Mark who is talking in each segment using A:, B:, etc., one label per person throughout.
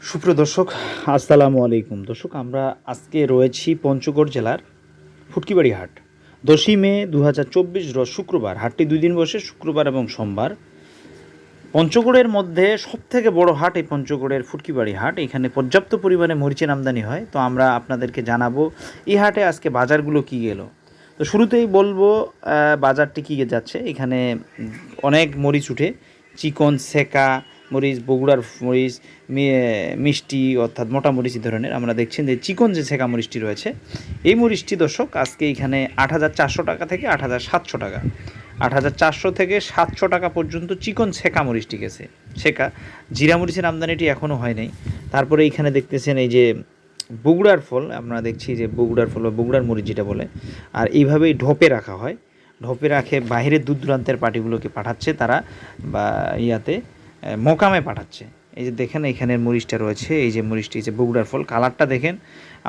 A: সুপ্রিয় দর্শক, আসসালামু আলাইকুম। দর্শক, আমরা আজকে রয়েছি পঞ্চগড় জেলার ফুটকিবাড়ি হাট। 10ই মে 2024 রোজ শুক্রবার। হাটটি 2 দিন বসে, শুক্রবার এবং সোমবার। পঞ্চগড়ের মধ্যে সবথেকে বড় হাট এই পঞ্চগড়ের ফুটকিবাড়ি হাট। এখানে পর্যাপ্ত পরিমাণে মরিচের আমদানি হয়। তো আমরা আপনাদেরকে জানাবো এই হাটে আজকে বাজারগুলো কী গেল। তো শুরুতেই বলবো বাজারটি কী যাচ্ছে। এখানে অনেক মরিচ উঠে, চিকন, সেকা মরিচ, বগুড়ার মরিচ, মিষ্টি অর্থাৎ মোটা মরিচ ধরনের। আমরা দেখছেন যে চিকন যে সেকা মরিচটি রয়েছে, এই মরিচটি দর্শক আজকে এখানে 8,400 টাকা থেকে 8,700 টাকা, 8,400 থেকে 700 টাকা পর্যন্ত চিকন সেকা মরিচটি গেছে। সেকা জিরা মরিচের আমদানিটি এখনও হয় নাই। তারপরে এইখানে দেখতেছেন এই যে বগুড়ার ফল, আমরা দেখছি যে বগুড়ার ফল বা বগুড়ার মরিচ যেটা বলে, আর এইভাবেই ঢোপে রাখা হয়। ঢোপে রাখে বাইরের দূর দূরান্তের পার্টিগুলোকে পাঠাচ্ছে তারা, বা ইয়াতে মোকামে পাঠাচ্ছে। এই যে দেখেন এখানের মরিচটা রয়েছে, এই যে মরিচটি, যে বগুড়ার ফল, কালারটা দেখেন।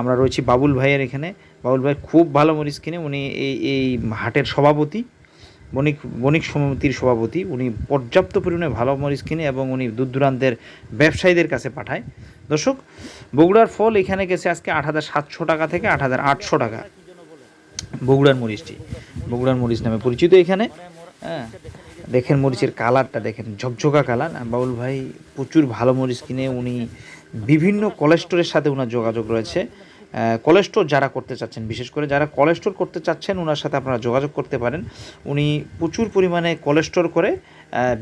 A: আমরা রয়েছি বাবুল ভাইয়ের এখানে। বাবুল ভাই খুব ভালো মরিচ কিনে, উনি এই হাটের সভাপতি, বণিক সমিতির সভাপতি। উনি পর্যাপ্ত পরিমাণে ভালো মরিচ কিনে এবং উনি দূর দূরান্তের ব্যবসায়ীদের কাছে পাঠায়। দর্শক, বগুড়ার ফল এখানে গেছে আজকে 8,700 টাকা থেকে 8,800 টাকা। বগুড়ার মরিচটি বগুড়ার মরিচ নামে পরিচিত এখানে। হ্যাঁ, দেখেন মরিচের কালারটা দেখেন, ঝকঝকা কালার। বাউল ভাই প্রচুর ভালো মরিচ কিনে, উনি বিভিন্ন কোলেস্টোরের সাথে ওনার যোগাযোগ রয়েছে। কোলেস্টোর যারা করতে চাচ্ছেন, বিশেষ করে যারা কোলেস্টোর করতে চাচ্ছেন, ওনার সাথে আপনারা যোগাযোগ করতে পারেন। উনি প্রচুর পরিমাণে কোলেস্টোর করে,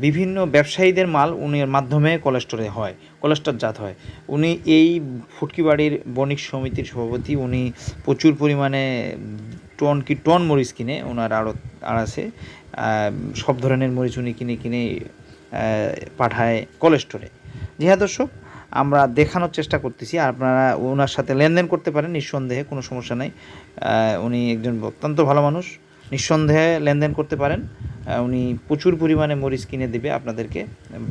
A: বিভিন্ন ব্যবসায়ীদের মাল উনির মাধ্যমে কোলেস্টোরে হয়, কোলেস্টোরজাত হয়। উনি এই ফুটকিবাড়ির বণিক সমিতির সভাপতি। উনি প্রচুর পরিমাণে টন মরিচ কিনে, ওনার আছে সব ধরনের মরিচ উনি কিনে পাঠায় কোলেস্টোরে। জি হ্যাঁ দর্শক, আমরা দেখানোর চেষ্টা করতেছি। আপনারা ওনার সাথে লেনদেন করতে পারেন নিঃসন্দেহে, কোনো সমস্যা নেই। উনি একজন অত্যন্ত ভালো মানুষ, নিঃসন্দেহে লেনদেন করতে পারেন। উনি প্রচুর পরিমাণে মরিচ কিনে দেবে আপনাদেরকে।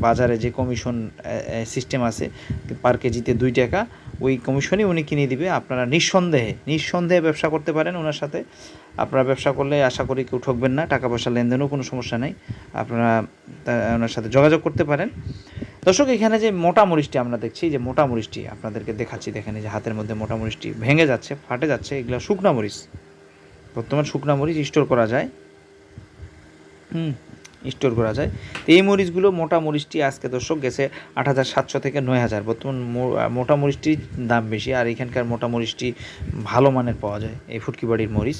A: বাজারে যে কমিশন সিস্টেম আছে, পার কেজিতে 2 টাকা, ওই কমিশনই উনি কিনে দিবে। আপনারা নিঃসন্দেহে ব্যবসা করতে পারেন ওনার সাথে। আপনারা ব্যবসা করলে আশা করি কেউ ঠকবেন না, টাকা পয়সা লেনদেনও কোনো সমস্যা নেই। আপনারা ওনার সাথে যোগাযোগ করতে পারেন। দর্শক, এখানে যে মোটা মরিচটি আমরা দেখছি, যে মোটা মরিচটি আপনাদেরকে দেখাচ্ছি, দেখেন এই যে হাতের মধ্যে মোটা মরিচটি ভেঙে যাচ্ছে, ফাটে যাচ্ছে। এগুলো শুকনা মরিচ, বর্তমান শুকনা মরিচ স্টোর করা যায়। স্টোর করা যায়। তো এই মরিচগুলো, মোটা মরিচটি আজকে দর্শক গেছে 8,700 থেকে 9,000। বর্তমান মোটা মরিচটির দাম বেশি, আর এখানকার মোটা মরিচটি ভালো মানের পাওয়া যায় এই ফুটকিবাড়ির মরিচ।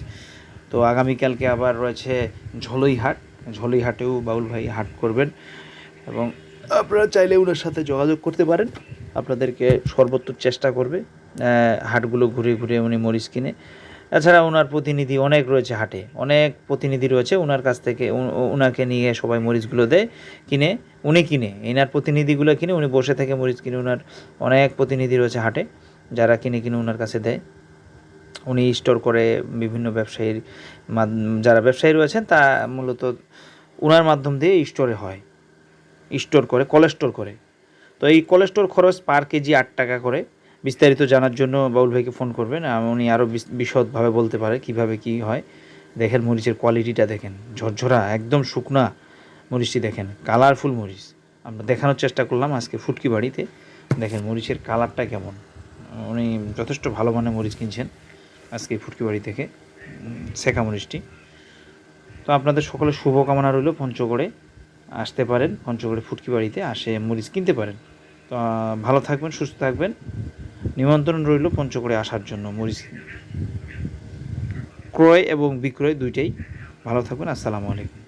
A: তো আগামীকালকে আবার রয়েছে ঝলই হাট। ঝলই হাটেও বাউল ভাই হাট করবেন, এবং আপনারা চাইলে ওনার সাথে যোগাযোগ করতে পারেন। আপনাদেরকে সর্বোচ্চ চেষ্টা করবে হাটগুলো ঘুরে ঘুরে উনি মরিচ কিনে। এছাড়া ওনার প্রতিনিধি অনেক রয়েছে হাটে, অনেক প্রতিনিধি রয়েছে। ওনার কাছ থেকে ওনাকে নিয়ে সবাই মরিচগুলো দেয় কিনে, উনি কিনে, এনার প্রতিনিধিগুলো কিনে, উনি বসে থেকে মরিচ কিনে। ওনার অনেক প্রতিনিধি রয়েছে হাটে, যারা কিনে ওনার কাছে দেয়। উনি স্টোর করে বিভিন্ন ব্যবসায়ীর, যারা ব্যবসায়ী রয়েছেন তা মূলত ওনার মাধ্যম দিয়ে স্টোরে হয়, স্টোর করে, কোলেস্টোর করে। তো এই কোলেস্টোর খরচ পার কেজি 8 টাকা করে। বিস্তারিত জানার জন্য বাউল ভাইকে ফোন করবেন, উনি আরও বিশদভাবে বলতে পারে কীভাবে কী হয়। দেখেন মরিচের কোয়ালিটিটা দেখেন, ঝরঝরা একদম শুকনা মরিচটি দেখেন, কালারফুল মরিচ। আমরা দেখানোর চেষ্টা করলাম আজকে ফুটকিবাড়িতে। দেখেন মরিচের কালারটা কেমন। উনি যথেষ্ট ভালো মানের মরিচ কিনছেন আজকে ফুটকিবাড়ি থেকে, সেকা মরিচটি। তো আপনাদের সকলের শুভকামনা রইল। পঞ্চগড়ে আসতে পারেন, পঞ্চগড়ে ফুটকিবাড়িতে আসে মরিচ কিনতে পারেন। তো ভালো থাকবেন, সুস্থ থাকবেন। নিমন্ত্রণ রইল পঞ্চগড়ে আসার জন্য, মরিচ ক্রয় এবং বিক্রয় দুইটাই। ভালো থাকবেন। আসসালামু আলাইকুম।